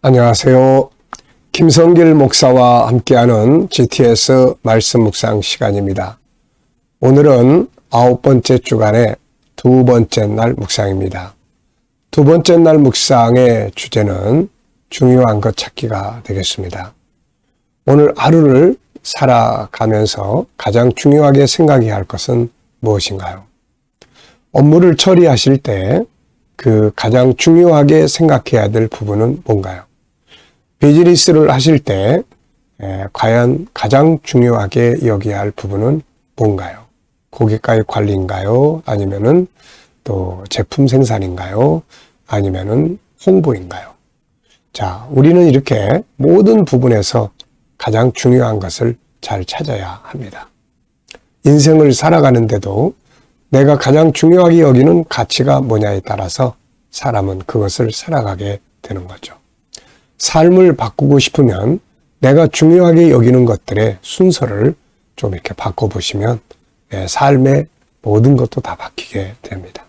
안녕하세요. 김성길 목사와 함께하는 GTS 말씀 묵상 시간입니다. 오늘은 9번째 주간의 두 번째 날 묵상입니다. 두 번째 날 묵상의 주제는 중요한 것 찾기가 되겠습니다. 오늘 하루를 살아가면서 가장 중요하게 생각해야 할 것은 무엇인가요? 업무를 처리하실 때 그 가장 중요하게 생각해야 될 부분은 뭔가요? 비즈니스를 하실 때 과연 가장 중요하게 여겨야 할 부분은 뭔가요? 고객과의 관리인가요? 아니면은 또 제품 생산인가요? 아니면은 홍보인가요? 자, 우리는 이렇게 모든 부분에서 가장 중요한 것을 잘 찾아야 합니다. 인생을 살아가는데도 내가 가장 중요하게 여기는 가치가 뭐냐에 따라서 사람은 그것을 살아가게 되는 거죠. 삶을 바꾸고 싶으면 내가 중요하게 여기는 것들의 순서를 좀 이렇게 바꿔보시면 삶의 모든 것도 다 바뀌게 됩니다.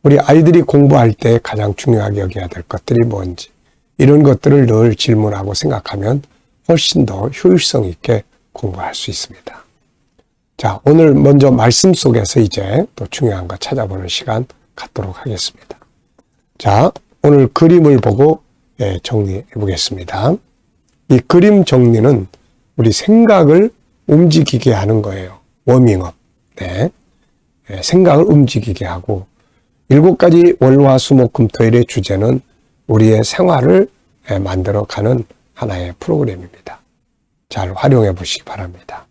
우리 아이들이 공부할 때 가장 중요하게 여겨야 될 것들이 뭔지 이런 것들을 늘 질문하고 생각하면 훨씬 더 효율성 있게 공부할 수 있습니다. 자, 오늘 먼저 말씀 속에서 이제 또 중요한 거 찾아보는 시간 갖도록 하겠습니다. 자, 오늘 그림을 보고 정리해 보겠습니다. 이 그림 정리는 우리 생각을 움직이게 하는 거예요. 워밍업. 네. 생각을 움직이게 하고 7가지 월화수목금토일의 주제는 우리의 생활을 만들어가는 하나의 프로그램입니다. 잘 활용해 보시기 바랍니다.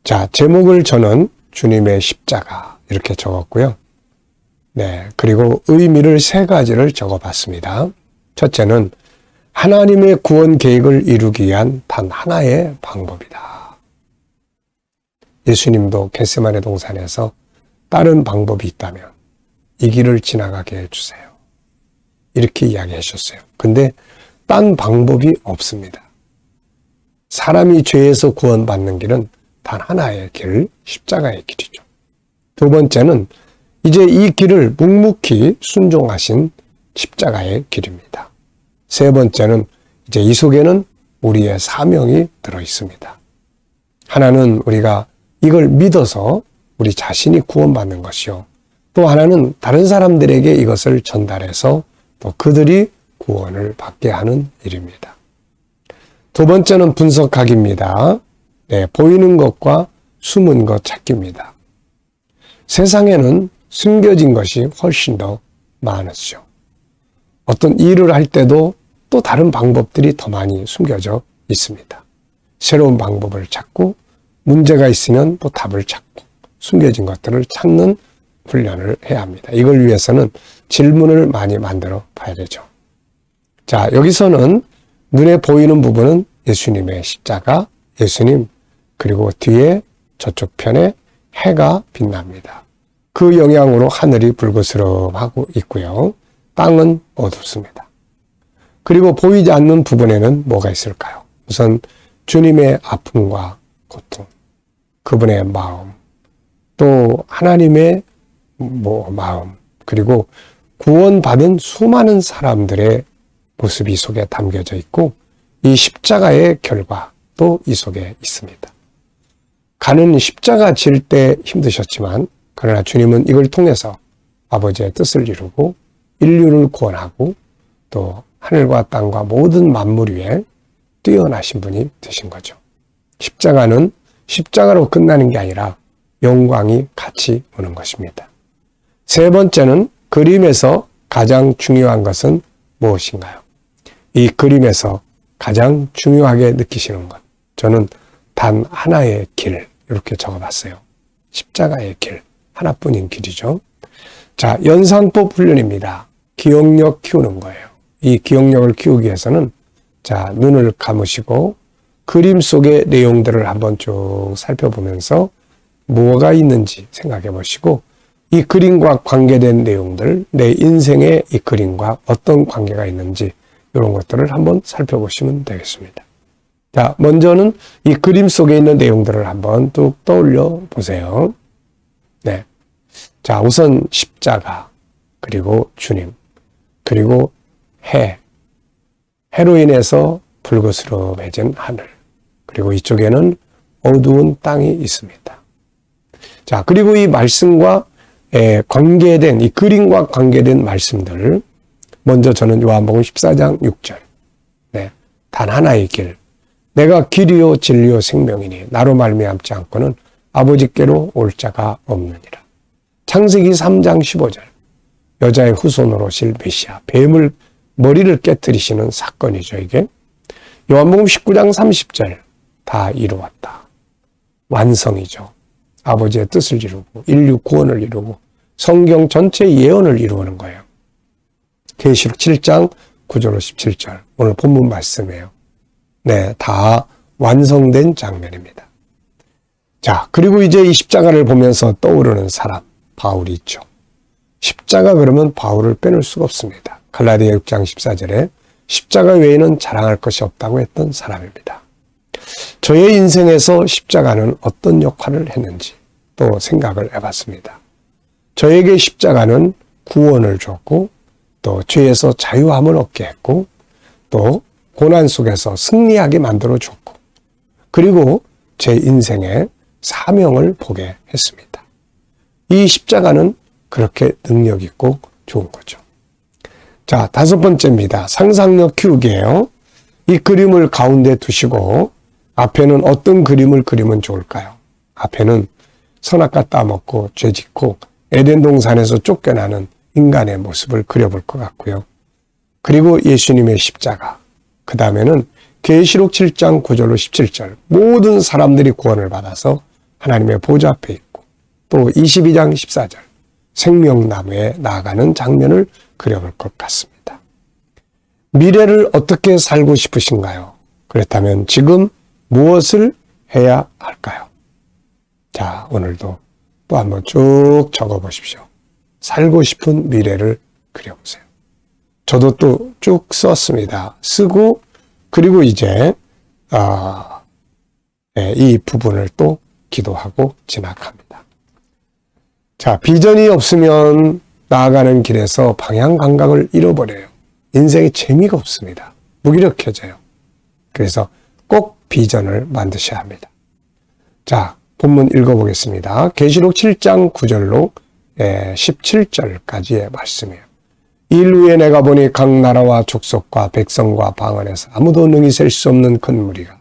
자, 제목을 저는 주님의 십자가 이렇게 적었고요. 네, 그리고 의미를 3가지를 적어봤습니다. 첫째는 하나님의 구원 계획을 이루기 위한 단 하나의 방법이다. 예수님도 겟세마네 동산에서 다른 방법이 있다면 이 길을 지나가게 해주세요. 이렇게 이야기하셨어요. 근데 딴 방법이 없습니다. 사람이 죄에서 구원받는 길은 단 하나의 길, 십자가의 길이죠. 두 번째는 이제 이 길을 묵묵히 순종하신 십자가의 길입니다. 세 번째는 이제 이 속에는 우리의 사명이 들어 있습니다. 하나는 우리가 이걸 믿어서 우리 자신이 구원받는 것이요. 또 하나는 다른 사람들에게 이것을 전달해서 또 그들이 구원을 받게 하는 일입니다. 두 번째는 분석하기입니다. 네, 보이는 것과 숨은 것 찾기입니다. 세상에는 숨겨진 것이 훨씬 더 많았죠. 어떤 일을 할 때도 또 다른 방법들이 더 많이 숨겨져 있습니다. 새로운 방법을 찾고 문제가 있으면 또 답을 찾고 숨겨진 것들을 찾는 훈련을 해야 합니다. 이걸 위해서는 질문을 많이 만들어 봐야 되죠. 자, 여기서는 눈에 보이는 부분은 예수님의 십자가, 예수님, 그리고 뒤에 저쪽 편에 해가 빛납니다. 그 영향으로 하늘이 붉으스름하고 있고요. 땅은 어둡습니다. 그리고 보이지 않는 부분에는 뭐가 있을까요? 우선 주님의 아픔과 고통, 그분의 마음, 또 하나님의 마음, 그리고 구원받은 수많은 사람들의 모습이 이 속에 담겨져 있고 이 십자가의 결과도 이 속에 있습니다. 가는 십자가 질 때 힘드셨지만 그러나 주님은 이걸 통해서 아버지의 뜻을 이루고 인류를 구원하고 또 하늘과 땅과 모든 만물 위에 뛰어나신 분이 되신 거죠. 십자가는 십자가로 끝나는 게 아니라 영광이 같이 오는 것입니다. 세 번째는 그림에서 가장 중요한 것은 무엇인가요? 이 그림에서 가장 중요하게 느끼시는 것. 저는 단 하나의 길 이렇게 적어봤어요. 십자가의 길, 하나뿐인 길이죠. 자, 연상법 훈련입니다. 기억력 키우는 거예요. 이 기억력을 키우기 위해서는 자, 눈을 감으시고 그림 속의 내용들을 한번 쭉 살펴보면서 뭐가 있는지 생각해 보시고 이 그림과 관계된 내용들, 내 인생의 이 그림과 어떤 관계가 있는지 이런 것들을 한번 살펴보시면 되겠습니다. 자, 먼저는 이 그림 속에 있는 내용들을 한번 뚝 떠올려 보세요. 네. 자, 우선 십자가, 그리고 주님, 그리고 해, 해로 인해서 붉으스름해진 하늘, 그리고 이쪽에는 어두운 땅이 있습니다. 자, 그리고 이 말씀과 관계된, 이 그림과 관계된 말씀들, 먼저 저는 요한복음 14장 6절, 네, 단 하나의 길, 내가 길이요 진리요 생명이니 나로 말미암지 않고는 아버지께로 올 자가 없느니라. 창세기 3장 15절, 여자의 후손으로 오실 메시아, 뱀을 머리를 깨뜨리시는 사건이죠, 이게. 요한복음 19장 30절, 다 이루었다. 완성이죠. 아버지의 뜻을 이루고 인류 구원을 이루고 성경 전체 예언을 이루는 거예요. 계시록 7장 9절로 17절, 오늘 본문 말씀이에요. 네, 다 완성된 장면입니다. 자, 그리고 이제 이 십자가를 보면서 떠오르는 사람, 바울이 있죠. 십자가 그러면 바울을 빼놓을 수가 없습니다. 갈라디아 6장 14절에 십자가 외에는 자랑할 것이 없다고 했던 사람입니다. 저의 인생에서 십자가는 어떤 역할을 했는지 또 생각을 해봤습니다. 저에게 십자가는 구원을 줬고, 또 죄에서 자유함을 얻게 했고, 또 고난 속에서 승리하게 만들어 줬고, 그리고 제 인생의 사명을 보게 했습니다. 이 십자가는 그렇게 능력 있고 좋은 거죠. 자, 다섯 번째입니다. 상상력 키우기예요. 이 그림을 가운데 두시고 앞에는 어떤 그림을 그리면 좋을까요? 앞에는 선악과 따먹고 죄짓고 에덴 동산에서 쫓겨나는 인간의 모습을 그려볼 것 같고요. 그리고 예수님의 십자가, 그 다음에는 계시록 7장 9절로 17절, 모든 사람들이 구원을 받아서 하나님의 보좌 앞에 있고, 또 22장 14절, 생명나무에 나아가는 장면을 그려볼 것 같습니다. 미래를 어떻게 살고 싶으신가요? 그렇다면 지금 무엇을 해야 할까요? 자, 오늘도 또 한번 쭉 적어보십시오. 살고 싶은 미래를 그려보세요. 저도 또 쭉 썼습니다. 쓰고, 그리고 이제 이 부분을 또 기도하고 진학합니다. 자, 비전이 없으면 나아가는 길에서 방향 감각을 잃어버려요. 인생에 재미가 없습니다. 무기력해져요. 그래서 꼭 비전을 만드셔야 합니다. 자, 본문 읽어보겠습니다. 계시록 7장 9절로 17절까지의 말씀이에요. 일 후에 내가 보니 각 나라와 족속과 백성과 방언에서 아무도 능히 셀 수 없는 큰 무리가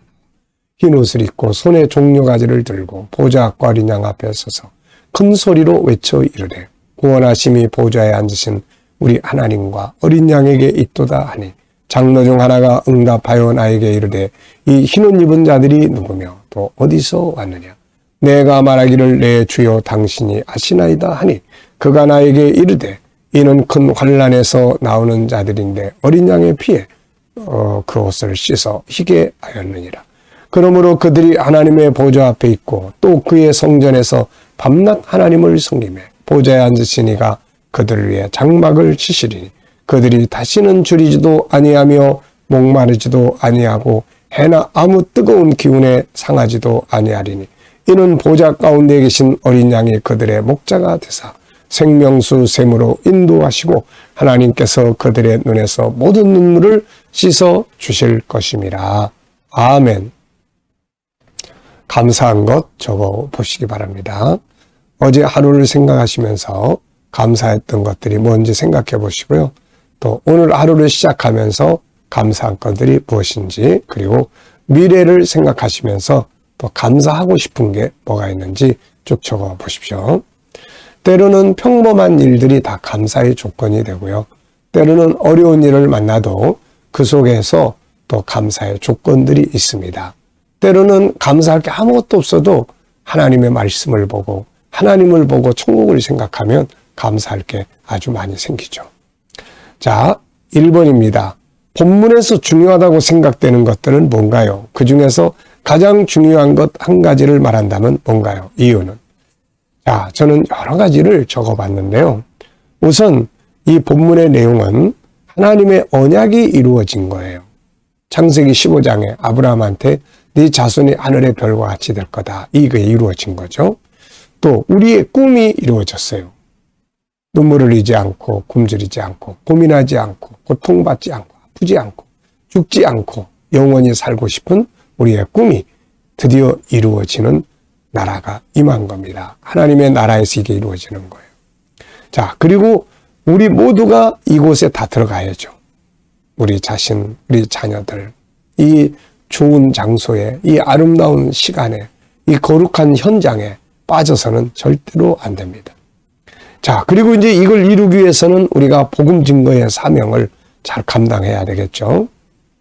흰 옷을 입고 손에 종려가지를 들고 보좌 앞과 어린 양 앞에 서서 큰 소리로 외쳐 이르되 구원하심이 보좌에 앉으신 우리 하나님과 어린 양에게 있도다 하니, 장로 중 하나가 응답하여 나에게 이르되 이 흰옷 입은 자들이 누구며 또 어디서 왔느냐? 내가 말하기를 내 주여 당신이 아시나이다 하니, 그가 나에게 이르되 이는 큰 환난에서 나오는 자들인데 어린 양의 피에 그 옷을 씻어 희게 하였느니라. 그러므로 그들이 하나님의 보좌 앞에 있고 또 그의 성전에서 밤낮 하나님을 섬기며 보좌에 앉으신 이가 그들을 위해 장막을 치시리니, 그들이 다시는 줄이지도 아니하며 목마르지도 아니하고 해나 아무 뜨거운 기운에 상하지도 아니하리니, 이는 보좌 가운데 계신 어린 양이 그들의 목자가 되사 생명수 샘으로 인도하시고 하나님께서 그들의 눈에서 모든 눈물을 씻어 주실 것임이라. 아멘. 감사한 것 적어 보시기 바랍니다. 어제 하루를 생각하시면서 감사했던 것들이 뭔지 생각해 보시고요. 또 오늘 하루를 시작하면서 감사한 것들이 무엇인지, 그리고 미래를 생각하시면서 또 감사하고 싶은 게 뭐가 있는지 쭉 적어 보십시오. 때로는 평범한 일들이 다 감사의 조건이 되고요. 때로는 어려운 일을 만나도 그 속에서 또 감사의 조건들이 있습니다. 때로는 감사할 게 아무것도 없어도 하나님의 말씀을 보고 하나님을 보고 천국을 생각하면 감사할 게 아주 많이 생기죠. 자, 1번입니다. 본문에서 중요하다고 생각되는 것들은 뭔가요? 그 중에서 가장 중요한 것 한 가지를 말한다면 뭔가요? 이유는? 자, 저는 여러 가지를 적어봤는데요. 우선 이 본문의 내용은 하나님의 언약이 이루어진 거예요. 창세기 15장에 아브라함한테 네 자손이 하늘의 별과 같이 될 거다. 이게 이루어진 거죠. 또 우리의 꿈이 이루어졌어요. 눈물을 흘리지 않고 굶주리지 않고 고민하지 않고 고통받지 않고 아프지 않고 죽지 않고 영원히 살고 싶은 우리의 꿈이 드디어 이루어지는 나라가 임한 겁니다. 하나님의 나라에서 이게 이루어지는 거예요. 자, 그리고 우리 모두가 이곳에 다 들어가야죠. 우리 자신, 우리 자녀들, 이 좋은 장소에, 이 아름다운 시간에, 이 거룩한 현장에 빠져서는 절대로 안 됩니다. 자, 그리고 이제 이걸 이루기 위해서는 우리가 복음 증거의 사명을 잘 감당해야 되겠죠.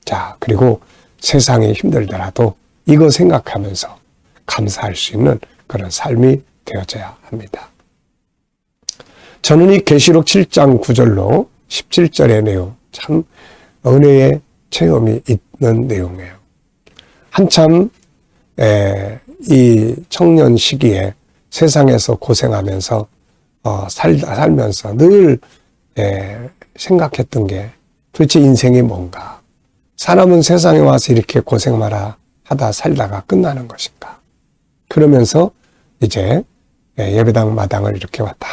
자, 그리고 세상이 힘들더라도 이거 생각하면서 감사할 수 있는 그런 삶이 되어져야 합니다. 저는 이 계시록 7장 9절로 17절의 내용, 참 은혜의 체험이 있는 내용이에요. 한참 이 청년 시기에 세상에서 고생하면서 살면서 늘 생각했던 게 도대체 인생이 뭔가? 사람은 세상에 와서 이렇게 고생만 하다 살다가 끝나는 것인가? 그러면서 이제 예배당 마당을 이렇게 왔다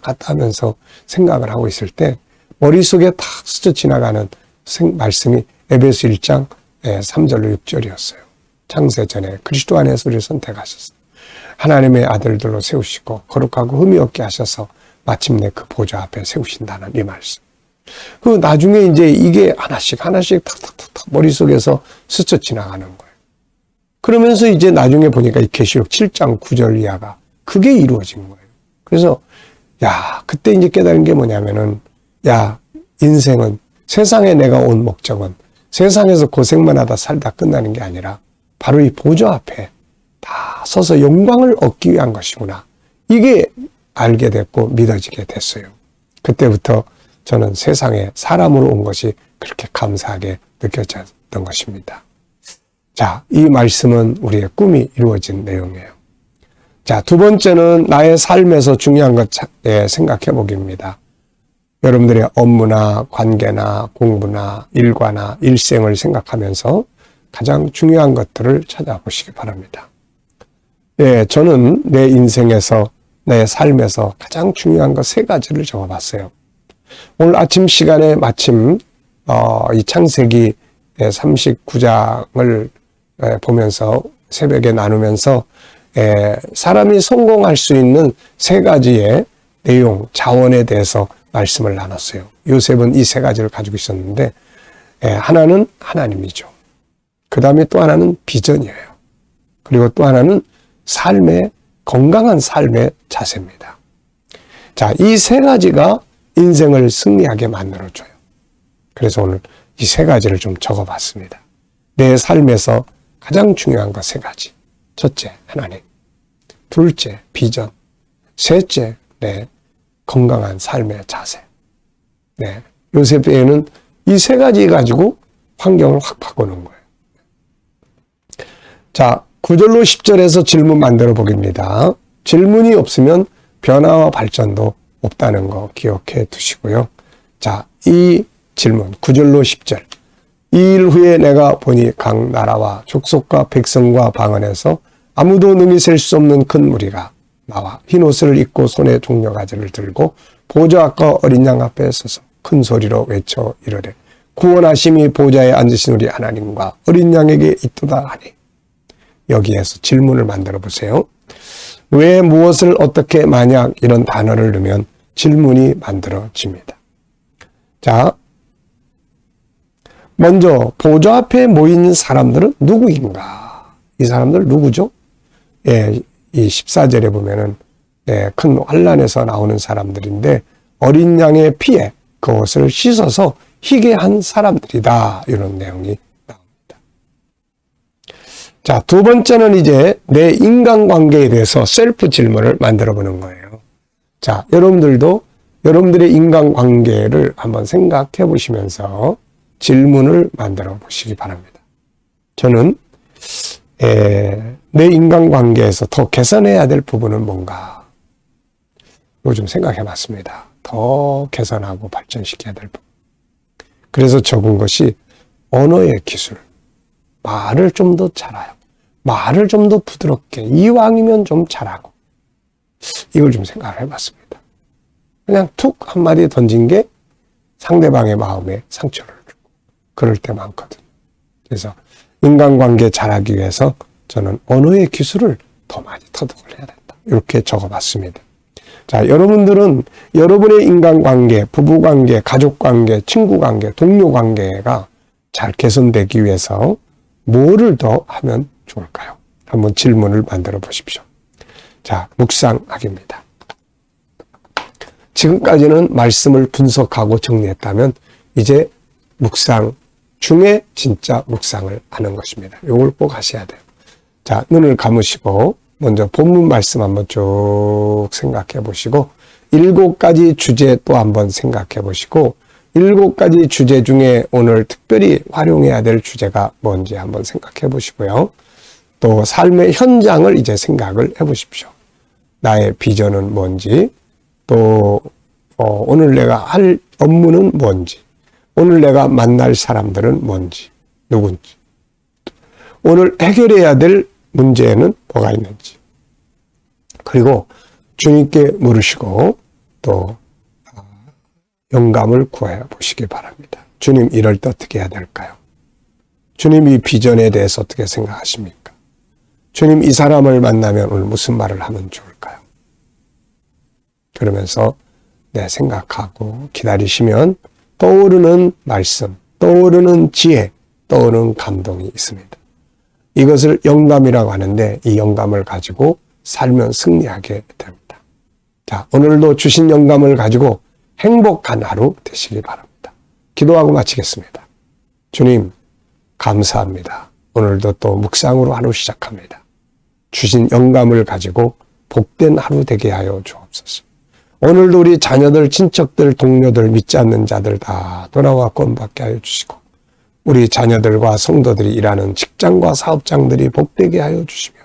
갔다 하면서 생각을 하고 있을 때 머릿속에 탁 스쳐 지나가는 말씀이 에베소 1장 3절로 6절이었어요. 창세전에 그리스도 안에서 우리를 선택하셨어요. 하나님의 아들들로 세우시고 거룩하고 흠이 없게 하셔서 마침내 그 보좌 앞에 세우신다는 이 말씀. 그 나중에 이제 이게 하나씩 탁탁탁탁 머릿속에서 스쳐 지나가는 거예요. 그러면서 이제 나중에 보니까 이 계시록 7장 9절 이하가 그게 이루어진 거예요. 그래서 그때 이제 깨달은 게 뭐냐면은 인생은 세상에 내가 온 목적은 세상에서 고생만 하다 살다 끝나는 게 아니라 바로 이 보좌 앞에 다 서서 영광을 얻기 위한 것이구나. 이게 알게 됐고 믿어지게 됐어요. 그때부터 저는 세상에 사람으로 온 것이 그렇게 감사하게 느껴졌던 것입니다. 자, 이 말씀은 우리의 꿈이 이루어진 내용이에요. 자, 두 번째는 나의 삶에서 중요한 것 생각해 보기입니다. 여러분들의 업무나 관계나 공부나 일과나 일생을 생각하면서 가장 중요한 것들을 찾아보시기 바랍니다. 저는 내 인생에서 내 삶에서 가장 중요한 것 3가지를 적어봤어요. 오늘 아침 시간에 마침 이 창세기 39장을 보면서 새벽에 나누면서 사람이 성공할 수 있는 3가지의 내용, 자원에 대해서 말씀을 나눴어요. 요셉은 이 3가지를 가지고 있었는데 하나는 하나님이죠. 그 다음에 또 하나는 비전이에요. 그리고 또 하나는 건강한 삶의 자세입니다. 자, 이 3가지가 인생을 승리하게 만들어줘요. 그래서 오늘 이 3가지를 좀 적어봤습니다. 내 삶에서 가장 중요한 것 3가지. 첫째, 하나님. 둘째, 비전. 셋째, 내 건강한 삶의 자세. 요셉에는 이 3가지 가지고 환경을 확 바꾸는 거예요. 자, 9절로 10절에서 질문 만들어 보겠습니다. 질문이 없으면 변화와 발전도 없다는 거 기억해 두시고요. 자, 이 질문 9절로 10절. 이 일 후에 내가 보니 각 나라와 족속과 백성과 방언에서 아무도 능히 셀 수 없는 큰 무리가 나와 흰옷을 입고 손에 종려가지를 들고 보좌 앞과 어린 양 앞에 서서 큰 소리로 외쳐 이르되 구원하심이 보좌에 앉으신 우리 하나님과 어린 양에게 있도다 하니. 여기에서 질문을 만들어 보세요. 왜 무엇을 어떻게 만약 이런 단어를 넣으면 질문이 만들어집니다. 자, 먼저 보좌 앞에 모인 사람들은 누구인가? 이 사람들 누구죠? 이 14절에 보면은 큰 환란에서 나오는 사람들인데 어린 양의 피에 그것을 씻어서 희게 한 사람들이다. 이런 내용이 나옵니다. 자, 두 번째는 이제 내 인간관계에 대해서 셀프 질문을 만들어 보는 거예요. 자, 여러분들도 여러분들의 인간관계를 한번 생각해 보시면서 질문을 만들어 보시기 바랍니다. 저는 내 인간관계에서 더 개선해야 될 부분은 뭔가 요즘 생각해 봤습니다. 더 개선하고 발전시켜야 될 부분. 그래서 적은 것이 언어의 기술. 말을 좀 더 잘하고 말을 좀 더 부드럽게 이왕이면 좀 잘하고 이걸 좀 생각을 해봤습니다. 그냥 툭 한마디 던진 게 상대방의 마음에 상처를 주고 그럴 때 많거든요. 그래서 인간관계 잘하기 위해서 저는 언어의 기술을 더 많이 터득을 해야 된다. 이렇게 적어봤습니다. 자, 여러분들은 여러분의 인간관계, 부부관계, 가족관계, 친구관계, 동료관계가 잘 개선되기 위해서 뭐를 더 하면 좋을까요? 한번 질문을 만들어 보십시오. 자, 묵상하기입니다. 지금까지는 말씀을 분석하고 정리했다면 이제 묵상 중에 진짜 묵상을 하는 것입니다. 이걸 꼭 하셔야 돼요. 자, 눈을 감으시고 먼저 본문 말씀 한번 쭉 생각해 보시고 7가지 주제 또 한번 생각해 보시고 7가지 주제 중에 오늘 특별히 활용해야 될 주제가 뭔지 한번 생각해 보시고요. 또 삶의 현장을 이제 생각을 해 보십시오. 나의 비전은 뭔지, 또 오늘 내가 할 업무는 뭔지, 오늘 내가 만날 사람들은 뭔지, 누군지, 오늘 해결해야 될 문제는 뭐가 있는지, 그리고 주님께 물으시고 또 영감을 구해 보시기 바랍니다. 주님, 이럴 때 어떻게 해야 될까요? 주님, 이 비전에 대해서 어떻게 생각하십니까? 주님, 이 사람을 만나면 오늘 무슨 말을 하면 좋을까요? 그러면서 생각하고 기다리시면 떠오르는 말씀, 떠오르는 지혜, 떠오르는 감동이 있습니다. 이것을 영감이라고 하는데 이 영감을 가지고 살면 승리하게 됩니다. 자, 오늘도 주신 영감을 가지고 행복한 하루 되시기 바랍니다. 기도하고 마치겠습니다. 주님, 감사합니다. 오늘도 또 묵상으로 하루 시작합니다. 주신 영감을 가지고 복된 하루 되게 하여 주옵소서. 오늘도 우리 자녀들, 친척들, 동료들, 믿지 않는 자들 다 돌아와 구원받게 하여 주시고 우리 자녀들과 성도들이 일하는 직장과 사업장들이 복되게 하여 주시며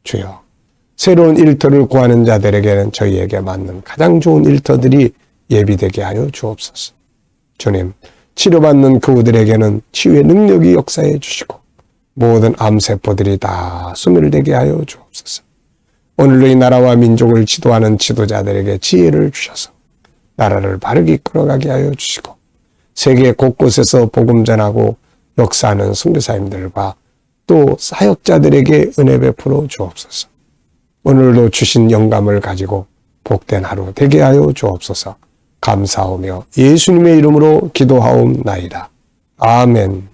주여, 새로운 일터를 구하는 자들에게는 저희에게 맞는 가장 좋은 일터들이 예비되게 하여 주옵소서. 주님, 치료받는 그들에게는 치유의 능력이 역사해 주시고 모든 암세포들이 다 소멸되게 하여 주옵소서. 오늘도 이 나라와 민족을 지도하는 지도자들에게 지혜를 주셔서 나라를 바르게 이끌어가게 하여 주시고 세계 곳곳에서 복음 전하고 역사하는 선교사님들과 또 사역자들에게 은혜 베풀어 주옵소서. 오늘도 주신 영감을 가지고 복된 하루 되게 하여 주옵소서. 감사하며 예수님의 이름으로 기도하옵나이다. 아멘.